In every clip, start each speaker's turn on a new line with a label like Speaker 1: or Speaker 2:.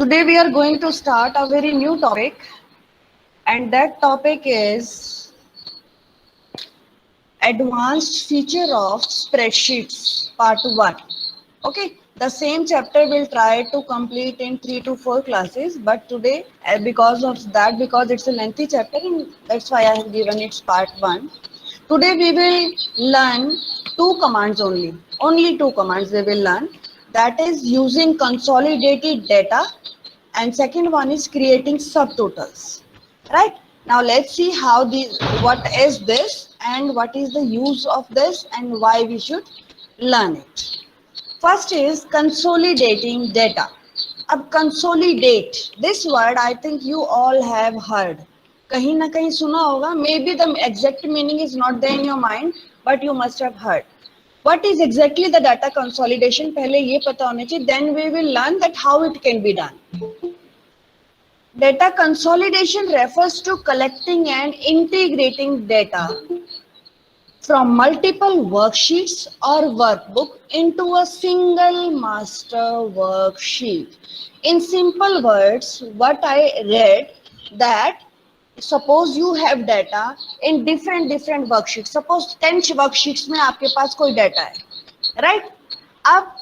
Speaker 1: Today we are going to start a very new topic, and that topic is advanced feature of spreadsheets part 1. Okay, the same chapter will try to complete in 3 to 4 classes, but today because it's a lengthy chapter, and that's why I have given it part 1. Today we will learn two commands only two commands they will learn, that is using consolidated data, and second one is creating subtotals. Right, now let's see how these, what is this and what is the use of this and why we should learn it. First is consolidating data. अब consolidate, this word I think you all have heard, कहीं ना कहीं सुना होगा, maybe the exact meaning is not there in your mind, but you must have heard. What is exactly the data consolidation, पहले ये पता होना चाहिए, then we will learn that how it can be done. Data consolidation refers to collecting and integrating data from multiple worksheets or workbook into a single master worksheet. In simple words, what I read, that suppose you have data in different worksheets. Suppose 10 worksheets में आपके पास कोई data है, right? अब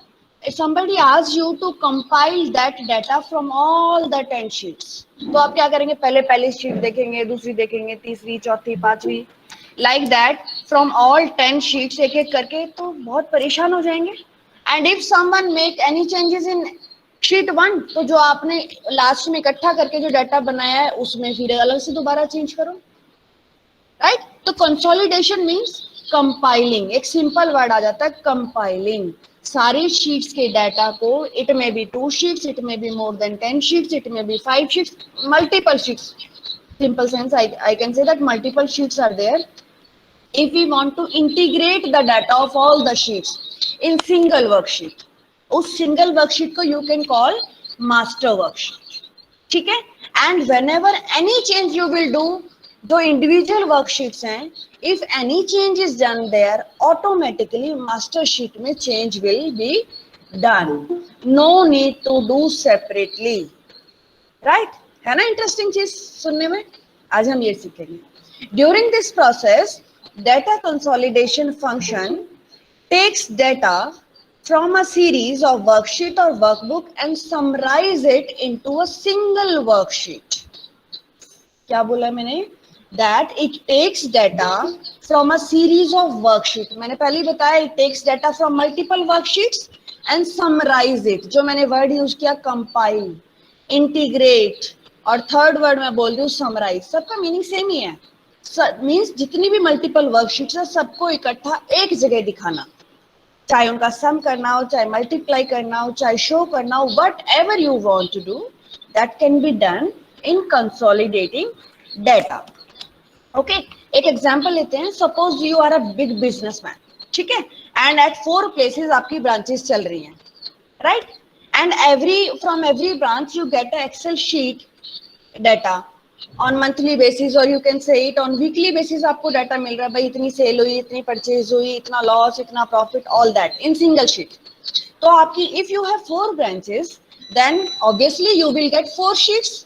Speaker 1: somebody asks you to compile that data from all the 10 sheets. तो आप क्या करेंगे, पहली शीट देखेंगे, दूसरी देखेंगे, तीसरी, चौथी, पांचवी, like that from all 10 sheets एक एक करके, तो बहुत परेशान हो जाएंगे. And if someone make any changes in sheet 1, तो जो आपने लास्ट में इकट्ठा करके जो डाटा बनाया है उसमें फिर अलग से दोबारा चेंज करो, राइट? तो कंसोलिडेशन मीन्स कंपाइलिंग, एक सिंपल वर्ड आ जाता है कंपाइलिंग, सारी शीट्स के डाटा को, it may be 2 sheets, it may be more than 10 sheets, it may be 5 sheets, multiple sheets. Simple sense, I can say that multiple sheets are there. If we want to integrate the data of all the sheets in single worksheet, उस single worksheet को you can call master worksheet. ठीक है? And whenever any change you will do, जो individual worksheets हैं, if any change is done there, automatically master sheet में change will be done. No need to do separately. Right? है ना interesting चीज सुनने में? आज हम ये सीखेंगे. During this process, data consolidation function takes data from a series of worksheet or workbook and summarize it into a single worksheet. क्या बोला मैंने? That it takes data from a series of worksheet. मैंने पहले ही बताया, it takes data from multiple worksheets and summarize it. जो मैंने word use किया compile, integrate, और थर्ड वर्ड मैं बोल रही हूँ समराइज, सबका मीनिंग सेम ही है. मीन्स जितनी भी मल्टीपल वर्कशीट्स है सबको इकट्ठा एक जगह दिखाना, चाहे उनका सम करना हो, चाहे मल्टीप्लाई करना हो, चाहे शो करना हो, whatever you want to do, that can be done in consolidating data. Okay, एक एग्जाम्पल लेते हैं. Suppose you are a big businessman, ठीक है, एंड एट 4 प्लेसेस आपकी ब्रांचेस चल रही हैं, right? And from every branch you get an Excel sheet data on monthly basis, or you can say it on weekly basis. आपको data मिल रहा है, भाई इतनी सेल हुई, इतनी परचेज हुई, इतना लॉस, इतना profit, all that in single sheet. तो आपकी if you have 4 branches, then obviously you will get 4 sheets,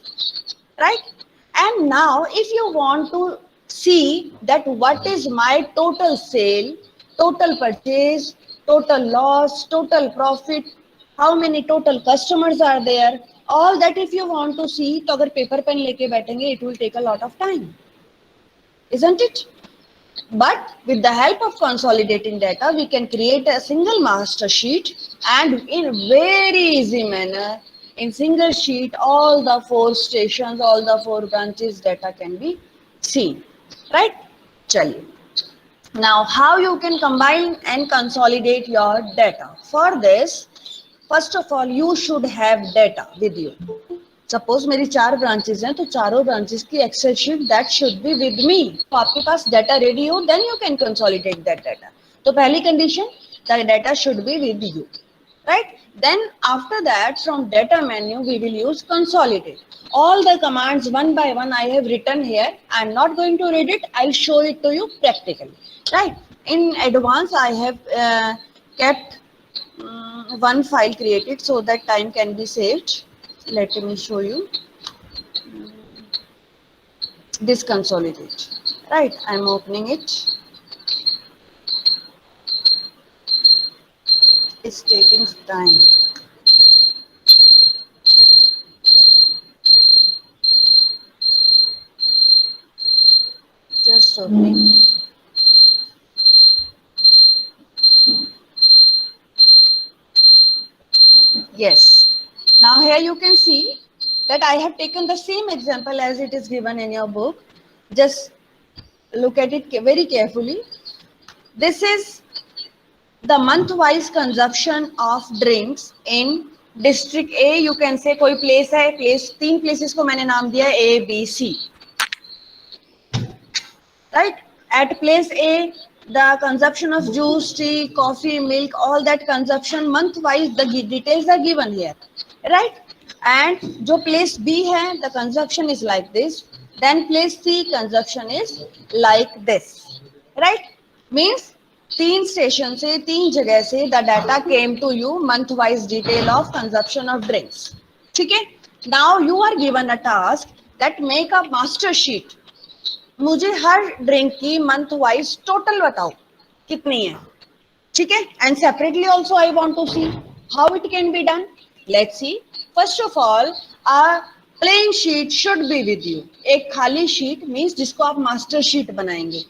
Speaker 1: right? And now if you want to see that what is my total sale, total purchase, total loss, total profit, how many total customers are there, all that if you want to see, तो अगर paper pen लेके बैठेंगे, it will take a lot of time, isn't it? But with the help of consolidating data, we can create a single master sheet, and in very easy manner, in single sheet, all the 4 stations, all the 4 branches data can be seen, right? चलिए. Now, how you can combine and consolidate your data? For this, first of all, you should have data with you. Suppose मेरी 4 branches हैं, तो चारों branches की Excel sheet that should be with me. तो आपके पास data ready हो, then you can consolidate that data. तो पहली condition, the data should be with you, right? Then after that, from data menu we will use consolidate. All the commands one by one I have written here. I am not going to read it, I'll show it to you practically, right? In advance I have kept one file created so that time can be saved. Let me show you this consolidate. Right, I'm opening it. It's taking time. Just opening. Yes. Now here you can see that I have taken the same example as it is given in your book. Just look at it very carefully. This is the month-wise consumption of drinks in district A. You can say कोई place है, place तीन places को मैंने नाम दिया A, B, C. Right? At place A, the consumption of juice, tea, coffee, milk, all that consumption month-wise, the details are given here. Right? And जो place B है, the consumption is like this. Then place C, consumption is like this. Right? Means तीन station से तीन जगह से the data came to you month wise detail of consumption of drinks. ठीक है. Now you are given a task that make a master sheet. मुझे हर drink की मंथ वाइज टोटल बताओ कितनी है. ठीक है. And separately also I want to see how it can be done. Let's see. First of all a plain sheet should be with you. एक खाली शीट मीन्स जिसको आप मास्टर शीट बनाएंगे,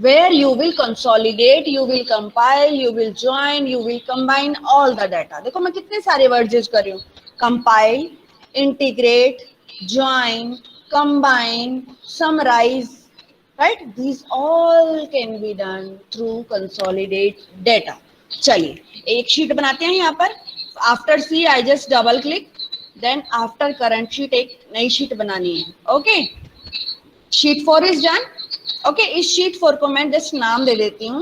Speaker 1: where you will consolidate, you will compile, you will join, you will combine all the data. देखो मैं कितने सारे words use कर रही हूँ. compile, integrate, join, combine, summarize, right? These all can be done through consolidate data. चलिए एक sheet बनाते हैं यहाँ पर. After C I just double click, then after current sheet एक नई शीट बनानी है. Okay, sheet 4 is done. Okay, इस शीट 4 को मैं जस्ट नाम दे देती हूँ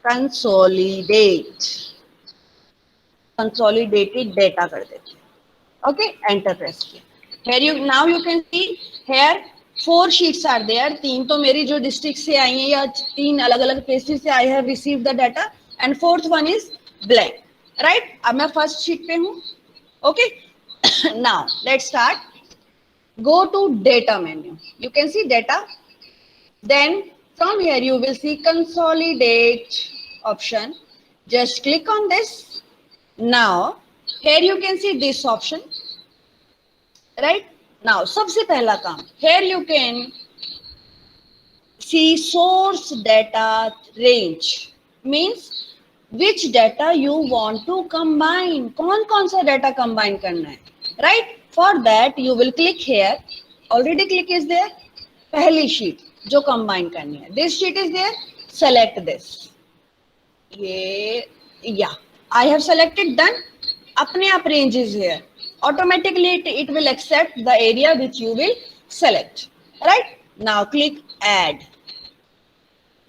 Speaker 1: कंसोलिडेट. कंसोलिडेटेड डेटा कर देती हूँ. ओके, एंटर प्रेस किया. Here you now you can see here 4 sheets are there. तीन तो मेरी जो डिस्ट्रिक्ट से आई हैं या तीन अलग अलग प्लेसेस से I have receive the data and fourth one is blank. Right, अब मैं फर्स्ट शीट पे हूँ. Okay, now let's start. Go to data menu. You can see data. Then from here you will see consolidate option. Just click on this. Now here you can see this option. Right? Now सबसे पहला काम, here you can see source data range. Means which data you want to combine. कौन सा data combine करना है. Right? For that you will click here. Already click is there. पहली sheet जो combine करनी है. This sheet is there. Select this. ये yeah, I have selected. Done. अपने आप range is here. Automatically it will accept the area which you will select. Right? Now click add.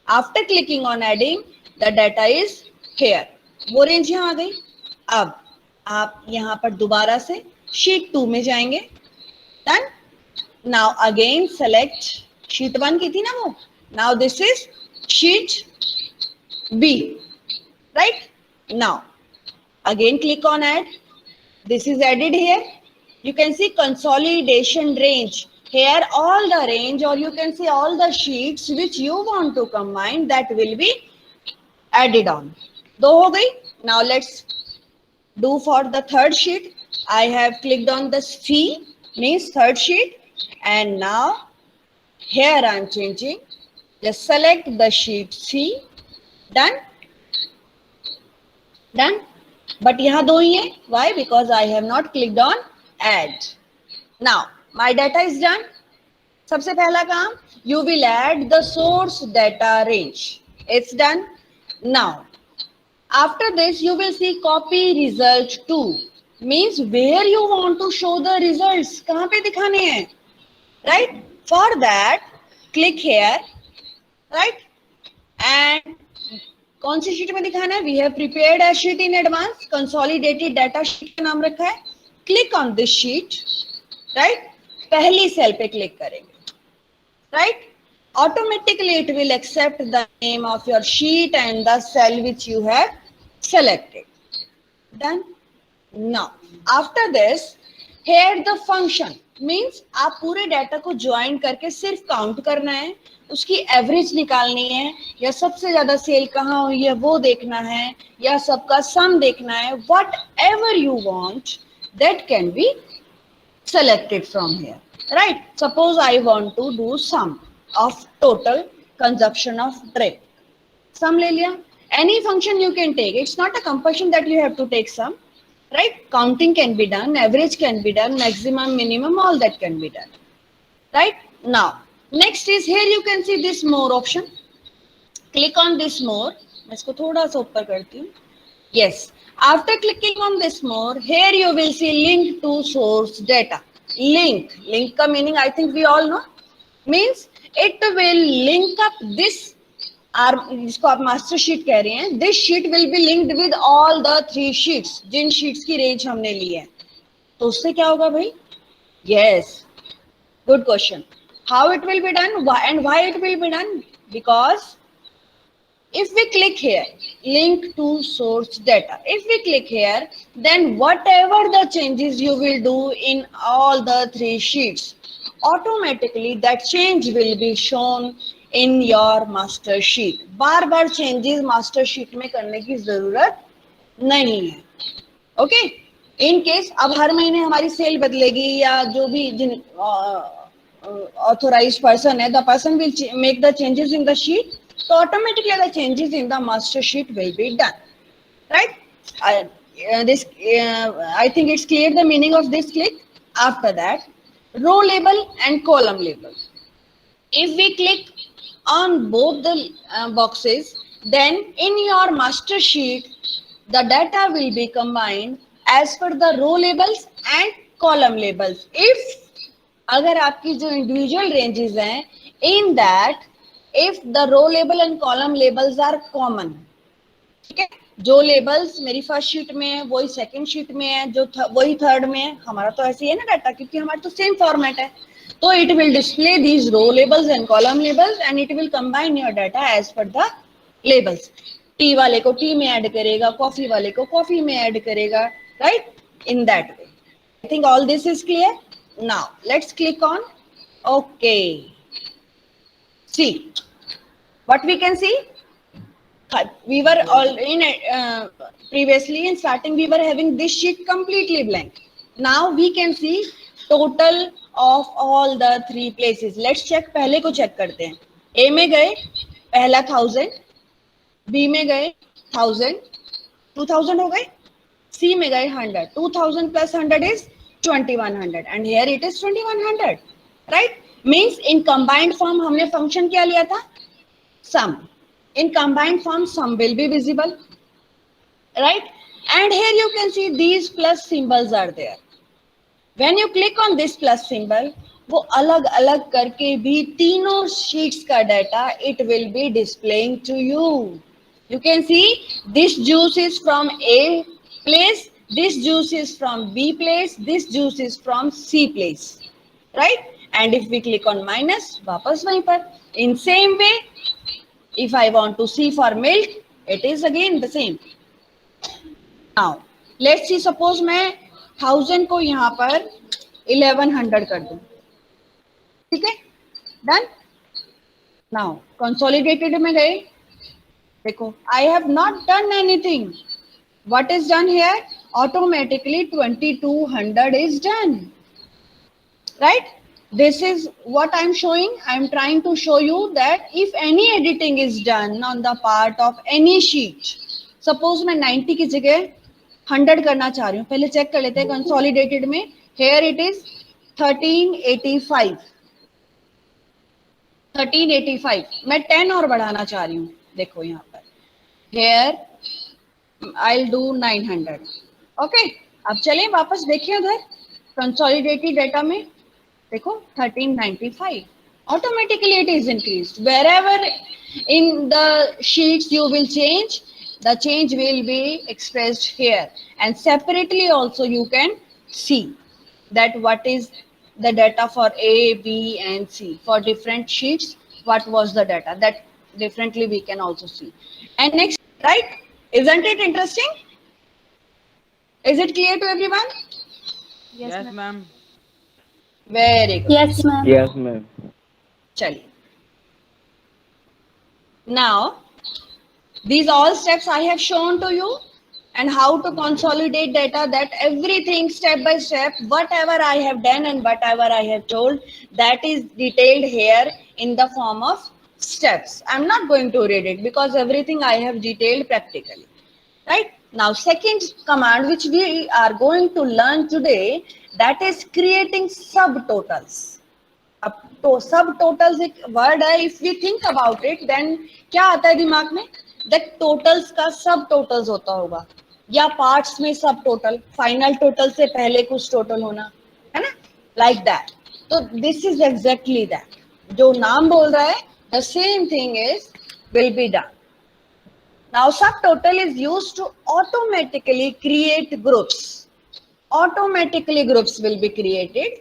Speaker 1: After clicking on adding, the data is here. वो range यहाँ आ गई. अब आप यहाँ पर दोबारा से शीट 2 में जाएंगे. Done. Now again select sheet 1 की थी ना वो. Now this is sheet B. Right? Now again click on add. This is added here. You can see consolidation range. Here all the range or you can see all the sheets which you want to combine that will be added on. दो हो गई. Now let's do for the third sheet. I have clicked on the C means third sheet and now here I am changing. Just select the sheet C. Done. Done. But यहाँ दो ही है. Why? Because I have not clicked on add. Now my data is done. सबसे पहला काम, you will add the source data range. It's done. Now after this you will see copy result to. Means where you want to show the results. कहाँ पे दिखाने हैं. Right? For that click here. Right? And कौन सी sheet में दिखाना है. We have prepared a sheet in advance. Consolidated data sheet का नाम रखा है. Click on this sheet. Right, पहली सेल पे क्लिक करेंगे. Right, automatically it will accept the name of your sheet and the cell which you have selected. Done. Now after this Here the function means आप पूरे data को join करके सिर्फ count करना है, उसकी एवरेज निकालनी है, या सबसे ज्यादा सेल कहाँ हुई है वो देखना है, या सबका सम देखना है. What ever you want that can B selected from here, right? Suppose I want to do sum of total consumption of drip. Sum ले लिया. Any function you can take. It's not a compulsion that you have to take sum, right? Counting can be done, average can be done, maximum, minimum, all that can be done, right? Now, next is here you can see this more option. Click on this more. मैं इसको थोड़ा सा ऊपर करती हूँ. Yes. After clicking on this more, here you will see link to source data. Link. Link का meaning I think we all know. Means it will link up this, जिसको आप master sheet कह रहे हैं. This sheet will be linked with all the 3 sheets. Jin sheets की range हमने ली है. तो उससे क्या होगा भाई? Yes. Good question. How it will be done? And why it will be done? Because if we click here, link to source data, if we click here, then whatever the changes you will do in all the 3 sheets, automatically that change will be shown in your master sheet. Bar bar changes master sheet में करने की जरूरत नहीं है. Okay? In case अब हर महीने हमारी cell बदलेगी या जो भी जिन authorized person है, the person will make the changes in the sheet. So automatically the changes in the master sheet will be done, right? I think it's clear the meaning of this click. After that, row label and column label. If we click on both the boxes, then in your master sheet, the data will be combined as per the row labels and column labels. If अगर आपकी जो individual ranges हैं, in that if the row label and column labels are common, ठीक है, जो labels मेरी first sheet में है वही second sheet में है, जो वही third में है, हमारा तो ऐसे ही है ना डाटा, क्योंकि हमारा तो same format है, तो it will display these row labels and column labels and it will combine your data as per the labels. T वाले को टी में ऐड करेगा, कॉफी वाले को कॉफी में ऐड करेगा, right? In that way. I think all this is clear. Now let's click on OK. See what we can see. We were all in previously in starting we were having this sheet completely blank. Now we can see total of all the 3 places. Let's check. पहले को check करते हैं. A में गए पहला 1000, B में गए 1000, 2000 हो गए. C में गए 100. 2000 plus 100 is 2100 and here it is 2100, right? Means in combined form हमने function क्या लिया था? Sum. In combined form sum will be visible, right? And here you can see these plus symbols are there. When you click on this plus symbol, वो अलग अलग करके भी तीनों sheets का data it will be displaying to you. You can see this juice is from A place, this juice is from B place, this juice is from C place, right? And if we click on minus, वापस वहीं पर. In same way, if I want to see for milk, it is again the same. Now, let's see. Suppose मैं 1000 को यहाँ पर 1100 कर दूँ, ठीक है? Done. Now, consolidated में गए. देखो, I have not done anything. What is done here? Automatically 2200 is done, right? This is what I'm showing. I'm trying to show you that if any editing is done on the part of any sheet, suppose मैं 90 की जगह 100 करना चाह रही हूँ, पहले check कर लेते हैं consolidated में. Here it is 1385. 1385. मैं 10 और बढ़ाना चाह रही हूँ. देखो यहाँ पर. Here I'll do 900. Okay. अब चलें वापस देखिए उधर consolidated data में. देखो 1395. Automatically it is increased. Wherever in the sheets you will change, the change will be expressed here. And separately also you can see that what is the data for A, B and C. For different sheets, what was the data? That differently we can also see. And next, right? Isn't it interesting? Is it clear to everyone?
Speaker 2: Yes,
Speaker 3: Yes,
Speaker 2: ma'am.
Speaker 3: ma'am.
Speaker 1: Very good.
Speaker 4: Yes, ma'am.
Speaker 5: Yes, ma'am.
Speaker 1: चलिए, now these all steps I have shown to you, and how to consolidate data, that everything step by step, whatever I have done and whatever I have told, that is detailed here in the form of steps. I'm not going to read it because everything I have detailed practically. Right? Now, second command which we are going to learn today, that is creating subtotals. अब तो सब totals एक word है, if we think about it then क्या आता है दिमाग में, दैट टोटल्स का सब टोटल्स होता होगा, या पार्ट्स में सब टोटल, फाइनल टोटल से पहले कुछ टोटल होना, है ना, लाइक दैट. तो दिस इज एग्जैक्टली दैट, जो नाम बोल रहा है, the same thing is will be done. Now subtotal is used to automatically create groups. Automatically groups will be created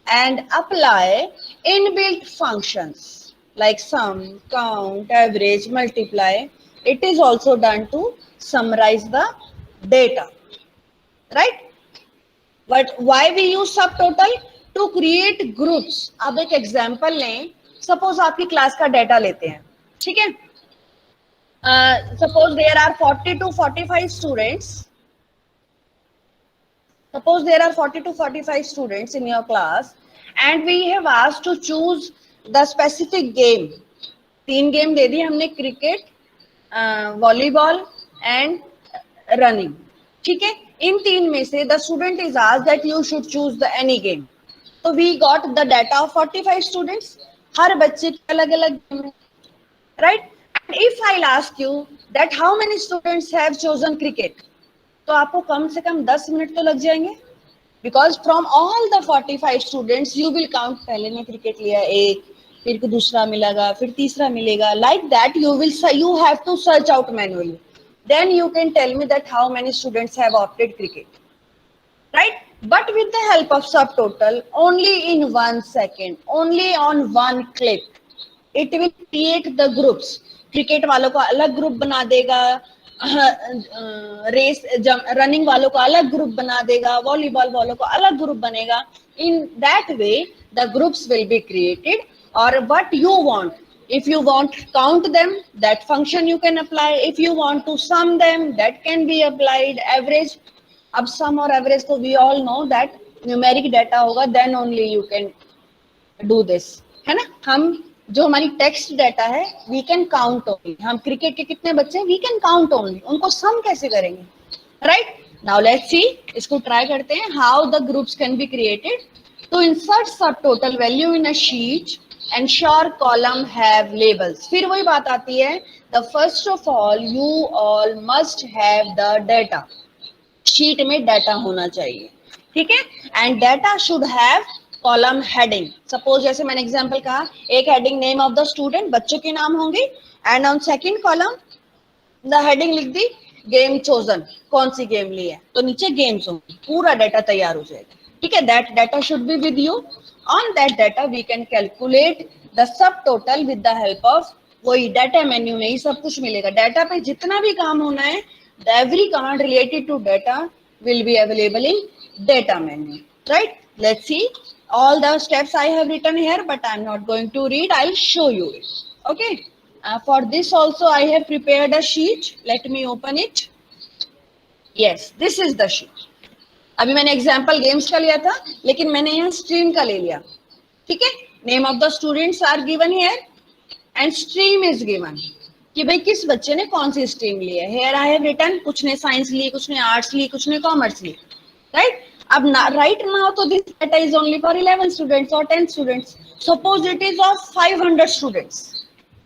Speaker 1: and apply inbuilt functions like sum, count, average, multiply. It is also done to summarize the data, right? But why we use subtotal? To create groups. अब एक example लें, suppose आपकी class का data लेते हैं, ठीक है. Suppose there are 40 to 45 students. Suppose there are 40 to 45 students in your class, and we have asked to choose the specific game. तीन गेम दे दी हमने, क्रिकेट, वॉलीबॉल एंड रनिंग, ठीक है. इन तीन में से the student is asked that you should choose the any game. तो we got the data of 45 students. हर बच्चे की अलग अलग गेम है, right? And if I'll ask you that how many students have chosen cricket, तो आपको कम से कम 10 मिनट तो लग जाएंगे, because from all the 45 students you will count, पहले ने क्रिकेट लिया एक, फिर दूसरा मिलेगा, फिर तीसरा मिलेगा, like that you have to search out manually, then you can tell me that how many students have opted cricket, right? But with the help of subtotal, only in 1 second, only on one click, it will create the groups. Cricket वालों का अलग group बना देगा, race running वालों का अलग group बना देगा, वॉलीबॉल वालों का अलग ग्रुप बनेगा. In that way the groups will be created, और what you want, if you want to count them, that function you can apply. If you want to sum them, that can be applied. Average, अब sum और average तो we all know that numeric data होगा, then only you can do this, है ना. हम जो हमारी text data है, वी कैन काउंट ओनली, हम क्रिकेट के कितने बच्चे हैं, वी कैन काउंट ओनली, उनको सम कैसे करेंगे, राइट. नाउ लेट्स सी, इसको ट्राई करते हैं, how the groups can be created. तो इंसर्ट सब total value in a sheet, ensure column have labels. फिर वही बात आती है, the first of all you all must have the data. Sheet में डाटा होना चाहिए, ठीक है. And data should have column heading. Suppose जैसे मैंने एग्जांपल कहा, एक heading name of the student, बच्चों के नाम होंगे, and on second column the heading लिख दी गेम चोजन, कौन सी गेम ली है, तो नीचे गेम्स होंगी, पूरा डाटा तैयार हो जाएगा, ठीक है. That data should be with you. On that data we can calculate the sub total with the help of, वही डाटा मेन्यू में ही सब कुछ मिलेगा. डाटा पे जितना भी काम होना है, every command related to data will be available in data menu, right? Let's see all the steps I have written here, but I'm not going to read, I'll show you it, okay. For this also I have prepared a sheet, let me open it. Yes, this is the sheet. अभी मैंने example games का लिया था, लेकिन मैंने यहाँ stream का ले लिया, ठीक है. Name of the students are given here and stream is given, कि भाई किस बच्चे ने कौन सी स्ट्रीम ली है. हेयर आई हैव रिटन, कुछ ने साइंस ली, कुछ ने आर्ट्स ली, कुछ ने कॉमर्स ली, राइट. अब राइट नाउ तो this data is only for 11 students और 10 students. Suppose it is of 500 students,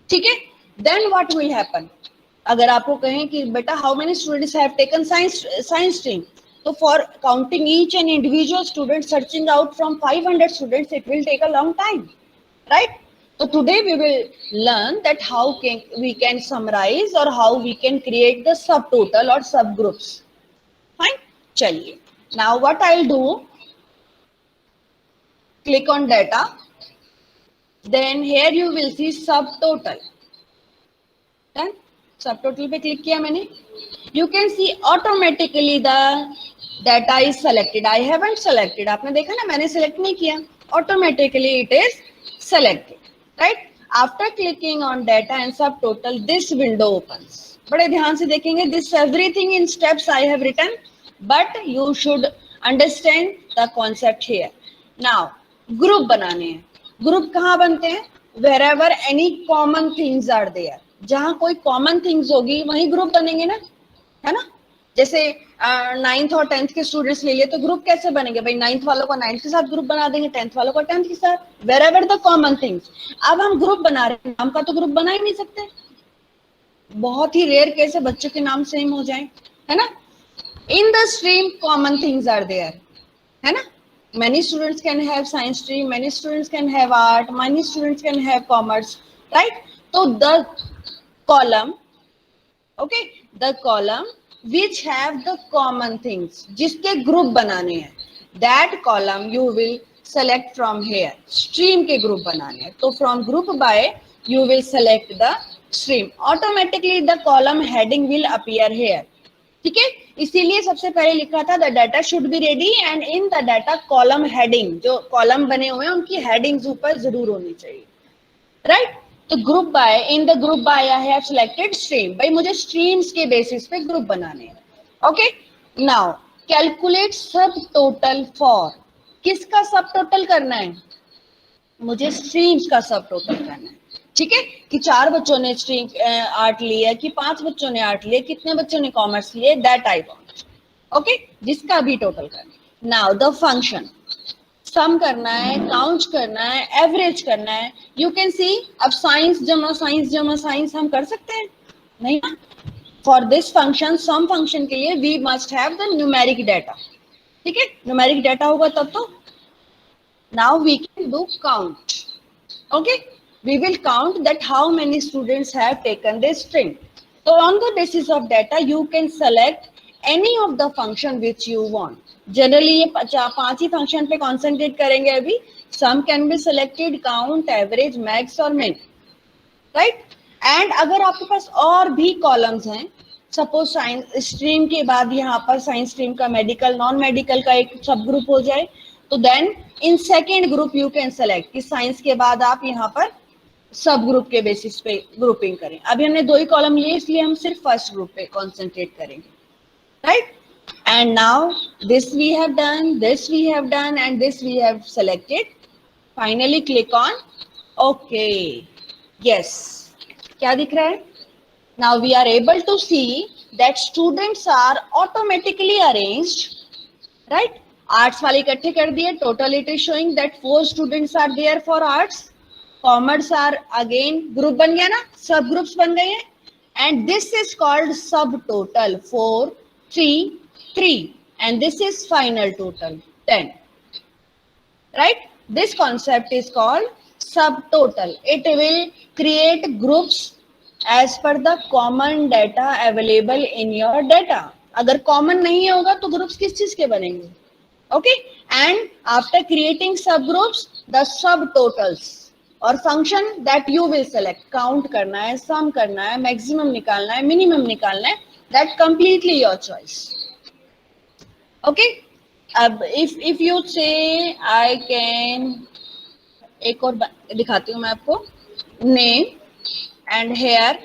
Speaker 1: ठीक है. देन व्हाट विल हैपन, अगर आपको कहें कि बेटा how many students have taken science stream, तो for counting each and individual student, searching out from 500 students, it will take a long time, right? So today we will learn that how we can summarize or how we can create the subtotal or subgroups. Fine? चलिए. Now what I'll do, click on data, then here you will see subtotal. Done? Subtotal पे click किया मैंने. You can see automatically the Data is selected. I haven't selected. आपने देखा ना, मैंने select नहीं किया. Automatically it is selected. Right? After clicking on data and subtotal, this window opens. बड़े ध्यान से देखेंगे. This everything in steps I have written, but you should understand the concept here. Now, group बनाने हैं. Group कहाँ बनते हैं? Wherever any common things are there. जहाँ कोई common things होगी वहीं group बनेंगे ना, है ना. जैसे 9th और 10th के स्टूडेंट्स ले लिए तो ग्रुप कैसे बनेंगे भाई? 9th वालों को 9th के साथ ग्रुप बना देंगे, 10th वालों को 10th के साथ. Wherever the common things. अब हम ग्रुप बना रहे हैं, नाम का तो ग्रुप बना ही नहीं सकते. बहुत ही रेयर केस है बच्चों के नाम सेम हो जाए, है ना. In the stream common things are there, है ना. Many students can have science stream, many students can have art, many students can have commerce, right? So the column, okay, the column which have the common things, जिसके group बनाने हैं, that column you will select from here. Stream के group बनाने हैं तो from group by you will select the stream. Automatically the column heading will appear here. ठीक है, इसीलिए सबसे पहले लिखा था the data should be ready and in the data column heading. जो कॉलम बने हुए हैं उनकी हेडिंग्स ऊपर जरूर होनी चाहिए, राइट. तो group by, in the group by I have selected stream. भाई मुझे स्ट्रीम्स के बेसिस पे ग्रुप बनाने हैं. ओके, नाउ कैलकुलेट सब टोटल फॉर. किसका सब टोटल करना है? मुझे स्ट्रीम्स का सब टोटल करना है. ठीक है, कि 4 बच्चों ने स्ट्रीम आर्ट लिया, कि 5 बच्चों ने आर्ट लिया, कितने बच्चों ने कॉमर्स लिए, दैट आई वांट. ओके, जिसका भी टोटल करना है. नाउ द फंक्शन, सम करना है, काउंट करना है, एवरेज करना है. यू कैन सी, अब साइंस जमा साइंस हम कर सकते हैं? नहीं. For this function, sum function के लिए we must have the numeric data. ठीक है, न्यूमेरिक डाटा होगा तब तो. Now we can do count. Okay, we will count that how many students have taken this string. So on the basis of data you can select any of the function which you want. Generally ये 5 ही function पे concentrate करेंगे अभी. Sum can be selected, count, average, max और min, right? And अगर आपके पास और भी columns हैं, सपोज साइंस स्ट्रीम के बाद यहाँ पर साइंस स्ट्रीम का मेडिकल, नॉन मेडिकल का एक सब ग्रुप हो जाए, तो then in second group you can select कि साइंस के बाद आप यहाँ पर सब ग्रुप के बेसिस पे ग्रुपिंग करें. अभी हमने 2 ही कॉलम लिए इसलिए हम सिर्फ फर्स्ट ग्रुप पे कॉन्सेंट्रेट करेंगे, right. And now this we have done, this we have done and this we have selected. Finally click on okay. Yes, क्या दिख रहा है? Now we are able to see that students are automatically arranged, right. Arts वाले इकट्ठे कर दिए. Total it is showing that 4 students are there for arts. Commerce are again group बन गया ना, सब ग्रुप्स बन गए हैं. And this is called subtotal 4 3 3 and this is final total 10, right. This concept is called subtotal. It will create groups as per the common data available in your data. अगर common नहीं होगा तो groups किस चीज के बनेंगे? Okay, and after creating sub groups the subtotals और function that you will select, count करना है, सम करना है, मैक्सिमम निकालना है, मिनिमम निकालना है, that completely your choice. Okay, अब इफ यू से आई कैन, एक और दिखाती हूँ मैं आपको. नेम एंड हेयर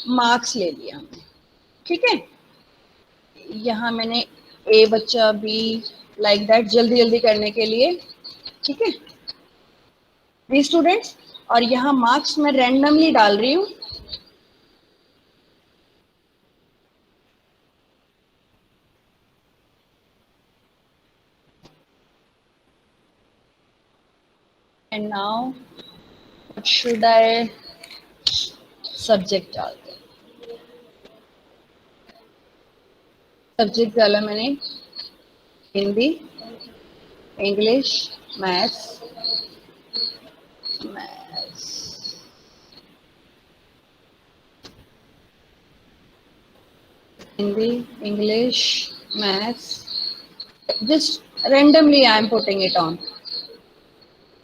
Speaker 1: मार्क्स ले लिया हमने, ठीक है. यहाँ मैंने ए बच्चा बी लाइक दैट जल्दी जल्दी करने के लिए, ठीक है, बी स्टूडेंट्स. और यहाँ मार्क्स मैं रैंडमली डाल रही हूँ. And now what should I, subject डाल दो. सब्जेक्ट डाला मैंने Hindi, English, maths, Hindi, English, Maths. Just randomly I am putting it on.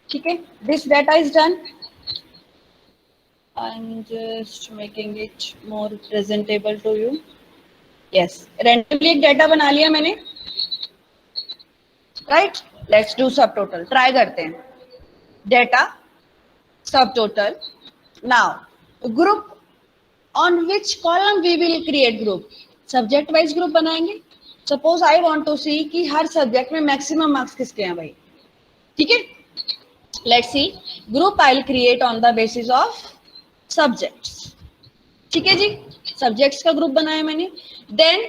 Speaker 1: ठीक है, this data is done. I'm just making it more presentable to you. Yes, randomly एक data बना लिया मैंने. राइट, लेट्स डू सब total, try करते हैं. Data, सब total. Now group, on which column we will create group? Subject wise group बनाएंगे. Suppose I want to सी कि हर सब्जेक्ट में मैक्सिमम मार्क्स किसके हैं भाई. ठीक है, let's see. Group I will create on the basis of subjects. ठीक है जी, सब्जेक्ट्स का ग्रुप बनाया मैंने. देन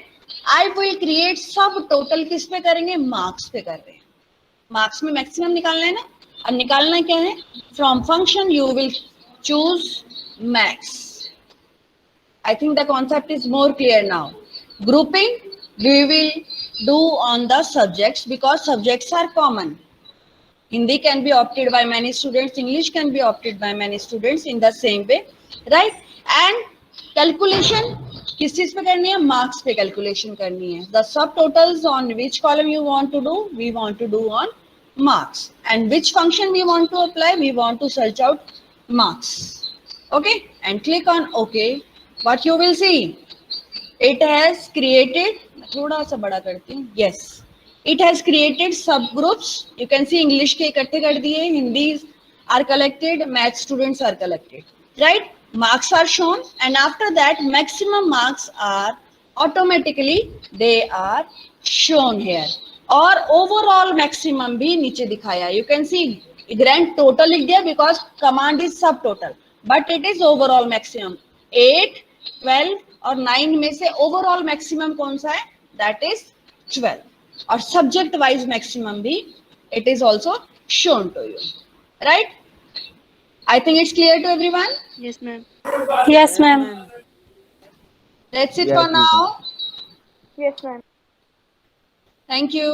Speaker 1: आई विल क्रिएट सब टोटल, किस पे करेंगे, मार्क्स पे कर रहे हैं. मार्क्स में मैक्सिमम निकालना है ना. अब निकालना क्या है, from function you will choose max. I think the concept is more clear now. Grouping we will do on the subjects because subjects are common. Hindi can be opted by many students, English can be opted by many students in the same way, right? And calculation किस चीज पे करनी है, marks पे calculation करनी है. The subtotals on which column you want to do, we want to do on marks. And which function we want to apply, we want to search out marks. Okay, and click on OK. What you will see, it has created, थोड़ा सा बड़ा करती हूँ, yes, it has created subgroups. You can see English के इकट्ठे कर दिए, Hindi are collected, math students are collected, right? Marks are shown and after that maximum marks are automatically they are shown here. और overall maximum भी नीचे दिखाया. You can see grand total लिख दिया because command is subtotal, but it is overall maximum. 8, 12 और 9 में से overall maximum कौन सा है, दैट इज 12. और सब्जेक्ट वाइज मैक्सिमम भी it is also shown to you, right? I think it's clear to everyone.
Speaker 2: Yes, ma'am.
Speaker 3: Yes, ma'am.
Speaker 1: That's it
Speaker 4: Yes,
Speaker 1: for now.
Speaker 3: Yes, ma'am.
Speaker 1: Thank you.